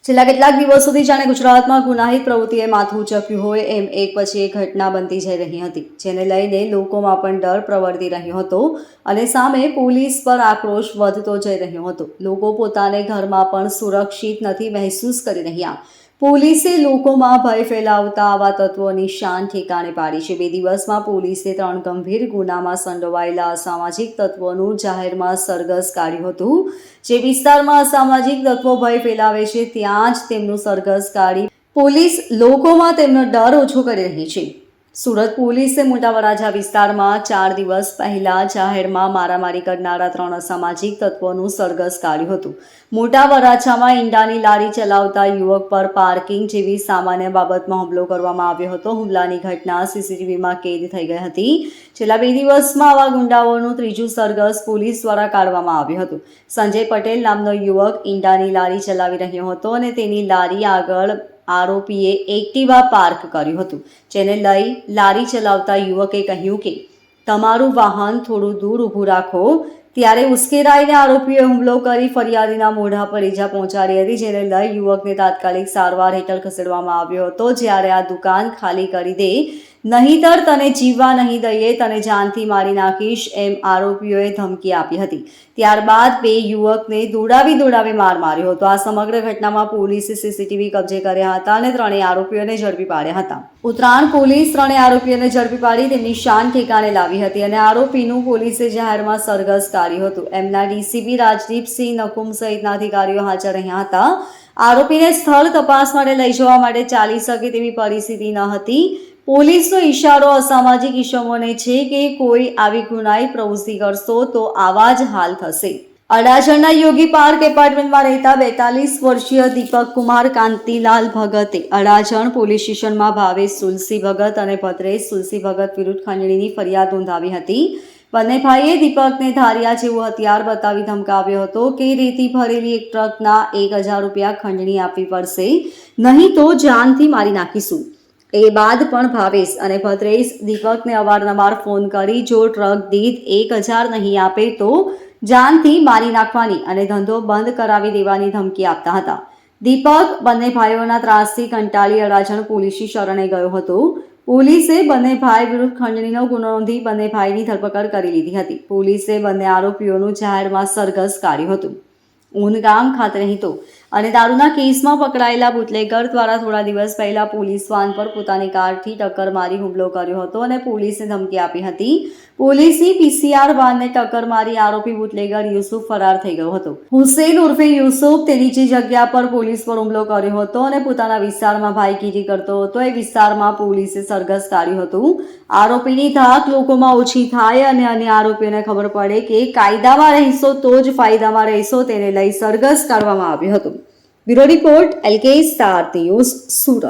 છેલ્લા કેટલાક દિવસોથી જાણે ગુજરાતમાં ગુનાહિત પ્રવૃત્તિએ માથું ઊંચક્યું હોય એમ એક પછી એક ઘટના બનતી જઈ રહી હતી, જેને લઈને લોકોમાં પણ ડર પ્રવર્તી રહ્યો હતો અને સામે પોલીસ પર આક્રોશ વધતો જઈ રહ્યો હતો. લોકો પોતાને ઘરમાં પણ સુરક્ષિત નથી મહેસૂસ કરી રહ્યા. પોલીસે લોકોમાં ભય ફેલાવતા આવા તત્વોની શાન ઠેકાણે પાડી છે. 2 દિવસમાં પોલીસે 3 ગંભીર ગુનામાં સંડોવાયેલા અસામાજિક તત્વોનું જાહેરમાં સરઘસ કાઢ્યું હતું. જે વિસ્તારમાં અસામાજિક તત્વો ભય ફેલાવે છે ત્યાં જ તેમનું સરઘસ કાઢી પોલીસ લોકોમાં તેમનો ડર ઓછો કરી રહી છે. સુરત પોલીસે મોટા વરાછા વિસ્તારમાં 4 દિવસ પહેલા જાહેરમાં મારામારી કરનારા 3 અસામાજિક તત્વોનું સરઘસ કાઢ્યું હતું. મોટા વરાછામાં ઈંડાની લારી ચલાવતા યુવક પર પાર્કિંગ જેવી સામાન્ય બાબતમાં હુમલો કરવામાં આવ્યો હતો. હુમલાની ઘટના સીસીટીવીમાં કેદ થઈ ગઈ હતી. છેલ્લા 2 દિવસમાં આવા ગુંડાઓનું ત્રીજું સરઘસ પોલીસ દ્વારા કાઢવામાં આવ્યું હતું. સંજય પટેલ નામનો યુવક ઈંડાની લારી ચલાવી રહ્યો હતો અને તેની લારી આગળ આરોપીએ એક્ટિવા પાર્ક કર્યું હતું, જેને લઈ લારી ચલાવતા યુવકે કહ્યું કે તમારું વાહન થોડું દૂર ઊભું રાખો. ત્યારે ઉશ્કેરાઈને આરોપીએ હુમલો કરી ફરિયાદીના મોઢા પર ઈજા પહોંચાડી હતી, જેને લઈ યુવકને તાત્કાલિક સારવાર હેઠળ ખસેડવામાં આવ્યો હતો. જ્યારે આ દુકાન ખાલી કરી દે, નહીંતર તને જીવવા નહીં દઈએ, તને જાનથી મારી નાખીશ એમ આરોપીઓએ ધમકી આપી હતી. ત્યારબાદ 2 યુવકને દોડાવી માર માર્યો હતો. આ સમગ્ર ઘટનામાં પોલીસે સીસીટીવી કબજે કર્યા હતા અને 3 આરોપીઓને ઝડપી પાડ્યા હતા. ઉત્તરાયણ પોલીસ 3 આરોપીઓને ઝડપી પાડી તેમની શાન ઠેકાણે લાવી હતી અને આરોપીનું પોલીસે જાહેરમાં સરઘસ કાઢ્યું હતું. એમના ડીસીપી રાજદીપસિંહ નકુમ સહિતના અધિકારીઓ હાજર રહ્યા હતા. આરોપીને સ્થળ તપાસ માટે લઈ જવા માટે ચાલી શકે તેવી પરિસ્થિતિ ન હતી. પોલીસનો ઈશારો અસામાજિક ઇસમોને છે કે કોઈ આવી ગુનાહિત પ્રવૃત્તિ કરશો તો આવા જ હાલ થશે. અડાજણના યોગી પાર્ક એપાર્ટમેન્ટમાં રહેતા 42 વર્ષીય દીપક કુમાર કાંતિલાલ ભગતે અડાજણ પોલીસ સ્ટેશનમાં ભાવેશ તુલસી ભગત અને ભદ્રેશ તુલસી ભગત વિરુદ્ધ ખંડણીની ફરિયાદ નોંધાવી હતી. બંને ભાઈએ દીપકને ધારિયા જેવું હથિયાર બતાવી ધમકાવ્યો હતો કે રેતી ભરેલી એક ટ્રકના 1000 રૂપિયા ખંડણી આપવી પડશે, નહીં તો જાનથી મારી નાખીશું. એ બાદ પણ ભાવેશ અને ભદ્રેશ દીપકને અવારનવાર ફોન કરી જો ટ્રક દીઠ 1000 નહીં આપે તો જાનથી મારી નાખવાની અને ધંધો બંધ કરાવી દેવાની ધમકી આપતા હતા. દીપક બંને ભાઈઓના ત્રાસથી કંટાળી અડાજણ પોલીસની શરણે ગયો હતો. પોલીસે બંને ભાઈ વિરુદ્ધ ખંડણીનો ગુનો નોંધી બંને ભાઈની ધરપકડ કરી લીધી હતી. પોલીસે બંને આરોપીઓનું જાહેરમાં સરઘસ કાઢ્યું હતું. ઊનગામ ખાતે રહેતો અને દારૂના કેસમાં પકડાયેલા બુટલેગર દ્વારા થોડા દિવસ પહેલા પોલીસ વાન પર પોતાની કારથી ટક્કર મારી હુમલો કર્યો હતો અને પોલીસને ધમકી આપી હતી. પોલીસની પીસીઆર વાનને ટક્કર મારી આરોપી બુટલેગર યુસુફ ફરાર થઈ ગયો હતો. હુસેન ઉર્ફે યુસુફ તેની જે જગ્યા પર પોલીસ પર હુમલો કર્યો હતો અને પોતાના વિસ્તારમાં ભાઈગીરી કરતો હતો એ વિસ્તારમાં પોલીસે સરઘસ કાઢ્યું હતું. આરોપીની ધાક લોકોમાં ઓછી થાય અને અન્ય આરોપીઓને ખબર પડે કે કાયદામાં રહેશો તો જ ફાયદામાં રહેશો, તેને લઈ સરઘસ કાઢવામાં આવ્યું હતું. Bureau report LK star news, Surat.